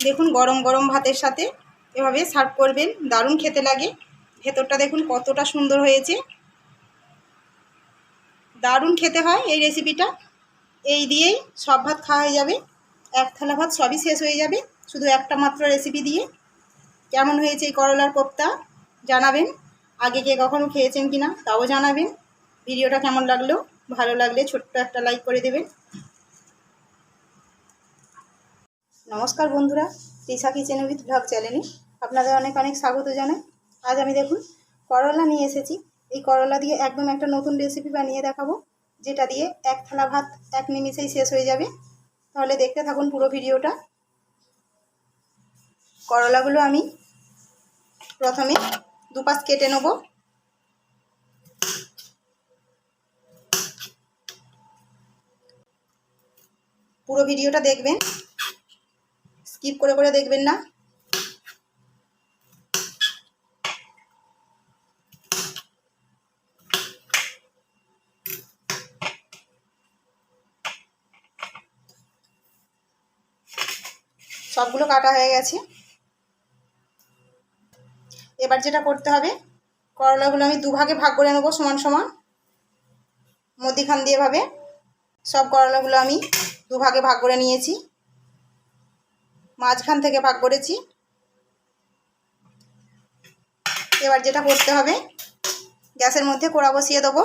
দেখুন গরম গরম ভাতের সাথে এভাবে সার্ভ করবেন, দারুণ খেতে লাগে। ভেতরটা দেখুন কতটা সুন্দর হয়েছে, দারুণ খেতে হয় এই রেসিপিটা। এই দিয়েই সব ভাত খাওয়া হয়ে যাবে, এক থালা ভাত সবই শেষ হয়ে যাবে শুধু একটা মাত্র রেসিপি দিয়ে। কেমন হয়েছে এই করলার কোপ্তা জানাবেন, আগে কে কখনো খেয়েছেন কিনা তাও জানাবেন। ভিডিওটা কেমন লাগলো, ভালো লাগলে ছোট্ট একটা লাইক করে দেবেন। নমস্কার বন্ধুরা, তৃষা কিচেন উইথ ব্লগ চ্যানেলে আপনাদের অনেক অনেক স্বাগত জানাই। আজ আমি দেখুন করলা নিয়ে এসেছি। এই করলা দিয়ে একদম একটা নতুন রেসিপি বানিয়ে দেখাবো, যেটা দিয়ে এক থালা ভাত এক নিমিষেই শেষ হয়ে যাবে। তাহলে দেখতে থাকুন পুরো ভিডিওটা। করলাগুলো আমি প্রথমে দুপাশ কেটে নেব। পুরো ভিডিওটা দেখবেন, স্কিপ করে করে দেখবেন না। সবগুলো কাটা হয়ে গেছে। এবার যেটা করতে হবে, করলাগুলো আমি দুভাগে ভাগ করে নেব সমান সমান, মধ্যিখান দিয়ে ভাবে। সব করলাগুলো আমি দুভাগে ভাগ করে নিয়েছি, মাঝখান থেকে ভাগ করেছি। এবার যেটা করতে হবে, গ্যাসের মধ্যে কড়া বসিয়ে দেবো।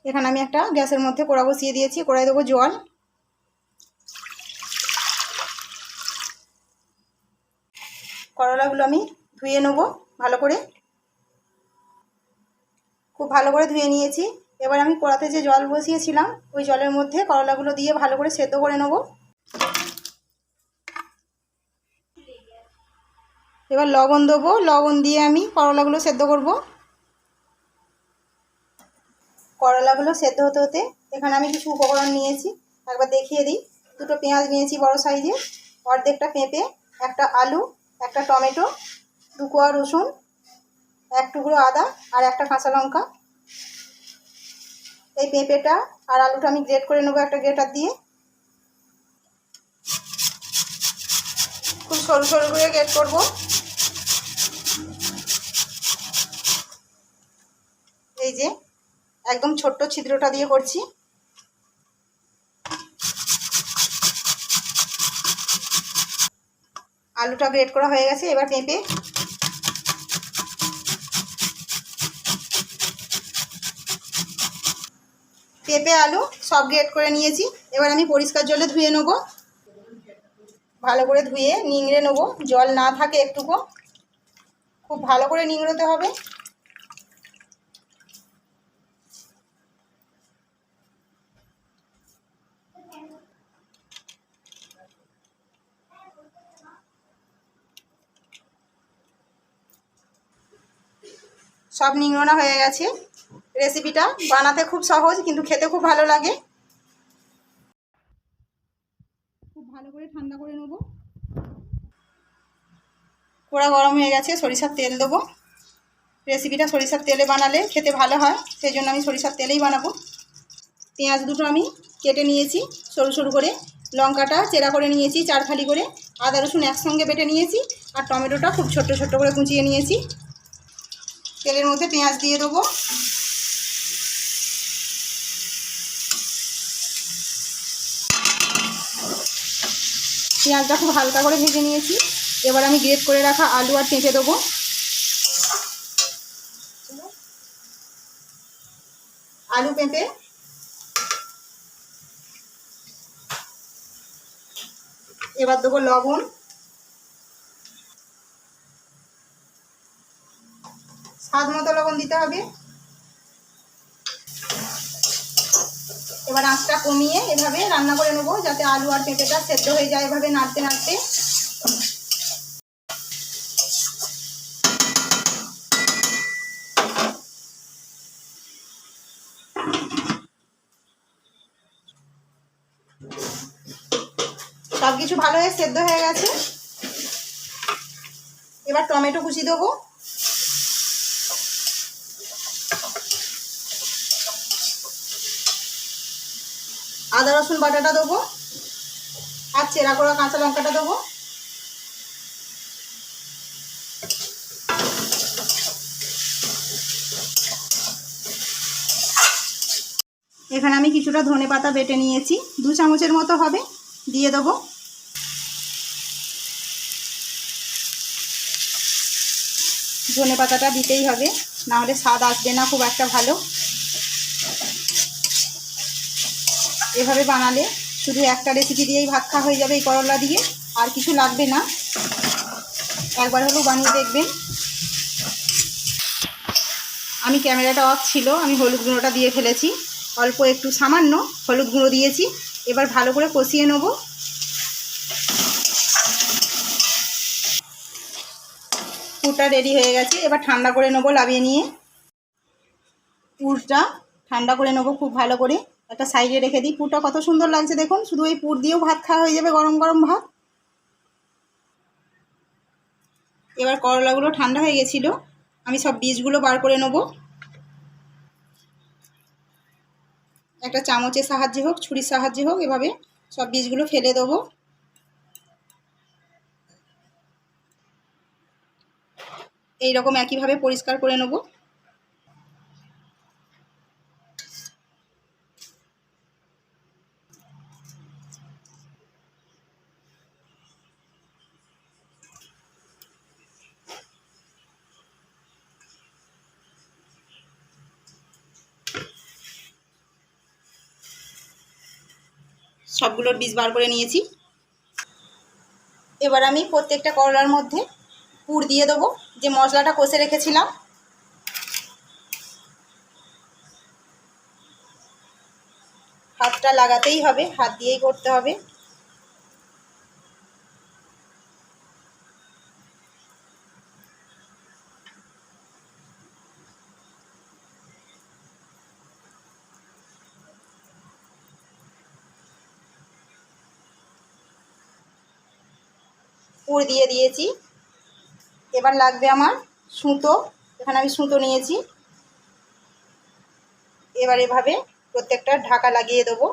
এখানে আমি একটা গ্যাসের মধ্যে কড়া বসিয়ে দিয়েছি, কড়াই দেবো জল। করলাগুলো আমি ধুয়ে নেব ভালো করে, খুব ভালো করে ধুয়ে নিয়েছি। এবার আমি কড়াতে যে জল বসিয়েছিলাম ওই জলের মধ্যে করলাগুলো দিয়ে ভালো করে সেদ্ধ করে নেব। এবার লবণ দেবো, লবণ দিয়ে আমি করলাগুলো সেদ্ধ করব। করলাগুলো সেদ্ধ হতে হতে এখানে আমি কিছু উপকরণ নিয়েছি, একবার দেখিয়ে দিই। দুটো পেঁয়াজ নিয়েছি বড় সাইজে, অর্ধেকটা পেঁপে, একটা আলু, একটা টমেটো, 2 কোয়া রসুন, 1 টুকরো আদা আর একটা কাঁচা লঙ্কা। এই পেঁপেটা আর আলুটা আমি গ্রেট করে নেবো একটা গ্রেটার দিয়ে, খুব সরু সরু করে গ্রেট করব। এই যে একদম ছোট্ট ছিদ্রটা দিয়ে করছি। আলুটা গ্রেট করা হয়ে গেছে। এবার পেঁপে আলু সব গ্রেট করে নিয়েছি। এবার আমি পরিষ্কার জলে ধুয়ে নেব, ভালো করে ধুয়ে নিংড়ে নেব, জল না থাকে একটুকু, খুব ভালো করে নিংড়োতে হবে। সব নিংড়ানো হয়ে গেছে। রেসিপিটা বানাতে খুব সহজ, কিন্তু খেতে খুব ভালো লাগে। খুব ভালো করে ঠান্ডা করে নেব। কড়া গরম হয়ে গেছে, সরিষার তেল দেবো। রেসিপিটা সরিষার তেলে বানালে খেতে ভালো হয়, সেই জন্য আমি সরিষার তেলেই বানাবো। পেঁয়াজ দুটো আমি কেটে নিয়েছি সরু সরু করে, লঙ্কাটা চেরা করে নিয়েছি 4 ফালি করে, আদা রসুন একসঙ্গে বেটে নিয়েছি, আর টমেটোটা খুব ছোট্ট ছোট্ট করে কুচিয়ে নিয়েছি। তেলের মধ্যে পেঁয়াজ দিয়ে দেবো। পেঁয়াজটা খুব হালকা করে ভেজে নিয়েছি। এবার আমি গ্রেট করে রাখা আলু আর পেঁপে দেবো। আলু পেঁপে, এবার দেবো লবণ, স্বাদ মতো লবণ দিতে হবে। এবার আঁচটা কমিয়ে এভাবে রান্না করে নেবো, যাতে আলু আর পেঁপেটা সেদ্ধ হয়ে যায়, এভাবে নাড়তে নাড়তে। সব কিছু ভালোভাবে সেদ্ধ হয়ে গেছে। এবার টমেটো কুচি দেবো, আদা রসুন বাটাটা দেবো, আর চেরা করা কাঁচা লঙ্কাটা দেবো। এখানে আমি কিছুটা ধনেপাতা বেটে নিয়েছি, 2 চামচের মতো হবে, দিয়ে দেবো। ধনেপাতাটা দিতেই হবে, না হলে স্বাদ আসবে না খুব একটা ভালো। এভাবে বানালে শুধু একটা রেসিপি দিয়েই ভাত খাওয়া হয়ে যাবে এই করলা দিয়ে, আর কিছু লাগবে না। একবার হলেও বানিয়ে দেখবেন। আমি ক্যামেরাটা অফ ছিল, আমি হলুদ গুঁড়োটা দিয়ে ফেলেছি, অল্প একটু সামান্য হলুদ গুঁড়ো দিয়েছি। এবার ভালো করে কষিয়ে নেব। পুরটা রেডি হয়ে গেছে, এবার ঠান্ডা করে নেবো লাবিয়ে নিয়ে। পুরটা ঠান্ডা করে নেবো খুব ভালো করে, একটা সাইডে রেখে দিই। পুরটা কত সুন্দর লাগছে দেখুন, শুধু এই পুর দিয়েও ভাত খাওয়া হয়ে যাবে, গরম গরম ভাত। এবার করলাগুলো ঠান্ডা হয়ে গেছিলো, আমি সব বীজগুলো বার করে নেব। একটা চামচের সাহায্যে হোক, ছুরির সাহায্যে হোক, এভাবে সব বীজগুলো ফেলে দেবো। এইরকম একইভাবে পরিষ্কার করে নেব। সবগুলোর বীজ বার করে নিয়েছি। এবার আমি প্রত্যেকটা করলার মধ্যে পুর দিয়ে দেবো, যে মশলাটা কষে রেখেছিলাম। হাতটা লাগাতেই হবে, হাত দিয়েই করতে হবে। পুর দিয়ে দিয়েছি। এবার লাগবে আমার সুতো, এখানে আমি সুতো নিয়েছি। এবার এভাবে প্রত্যেকটা ঢাকা লাগিয়ে দেবো।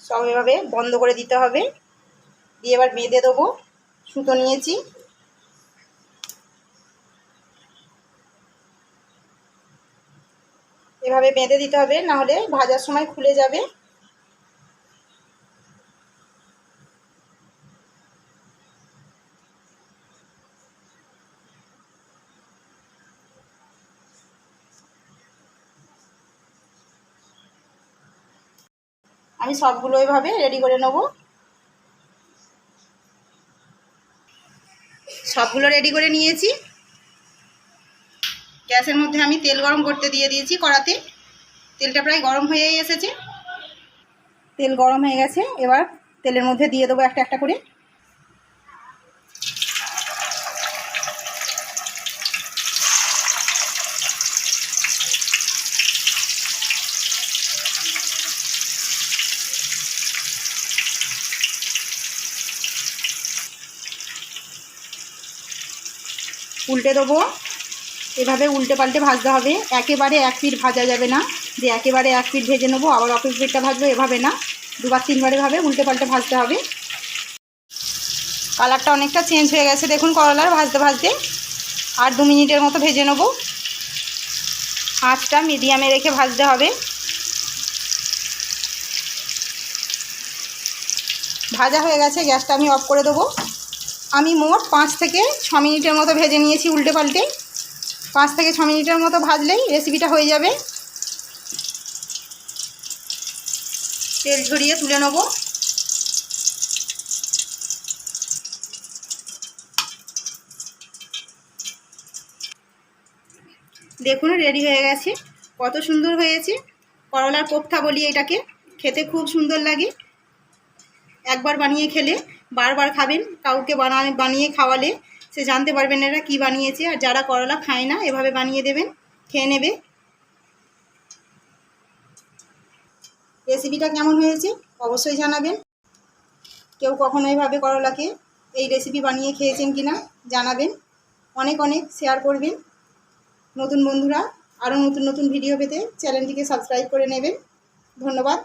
সব এভাবে বন্ধ করে দিতে হবে, দিয়ে এবার বেঁধে দেবো। সুতো নিয়েছি, এভাবে বেঁধে দিতে হবে, না হলে ভাজার সময় খুলে যাবে। আমি সবগুলো এভাবে রেডি করে নেব। সবগুলো রেডি করে নিয়েছি। গ্যাসের মধ্যে আমি তেল গরম করতে দিয়ে দিয়েছি কড়াতে। তেলটা প্রায় গরম হয়েই এসেছে। তেল গরম হয়ে গেছে, এবার তেলের মধ্যে দিয়ে দেবো একটা একটা করে। উল্টে দেবো, এভাবে উল্টে পাল্টে ভাজতে হবে। একেবারে এক পিঠ ভাজা যাবে না, যে একেবারে এক পিঠ ভেজে নেবো আবার অপর পিঠটা ভাজবো, এভাবে না, 2-3 বার এভাবে উল্টে পাল্টে ভাজতে হবে। কালারটা অনেকটা চেঞ্জ হয়ে গেছে দেখুন করলার, ভাজতে ভাজতে। আর 2 মিনিটের মতো ভেজে নেব। আঁচটা মিডিয়ামে রেখে ভাজতে হবে। ভাজা হয়ে গেছে, গ্যাসটা আমি অফ করে দেবো। আমি মোট 5 থেকে 6 মিনিটের মতো ভেজে নিয়েছি উল্টে পাল্টে। 5 থেকে 6 মিনিটের মতো ভাজলেই রেসিপিটা হয়ে যাবে। তেল ঝরিয়ে তুলে নেব। দেখুন রেডি হয়ে গেছে, কত সুন্দর হয়েছে। করলার কোফতা বলি এটাকে, খেতে খুব সুন্দর লাগে। একবার বানিয়ে খেলে বারবার খাবেন। কাউকে বানিয়ে খাওয়ালে সে জানতে পারবেন এরা কী বানিয়েছে। আর যারা করলা খায় না, এভাবে বানিয়ে দেবেন, খেয়ে নেবে। রেসিপিটা কেমন হয়েছে অবশ্যই জানাবেন। কেউ কখনো এইভাবে করলাকে এই রেসিপি বানিয়ে খেয়েছেন কিনা জানাবেন। অনেক অনেক শেয়ার করবেন। নতুন বন্ধুরা আরও নতুন নতুন ভিডিও পেতে চ্যানেলটিকে সাবস্ক্রাইব করে নেবেন। ধন্যবাদ।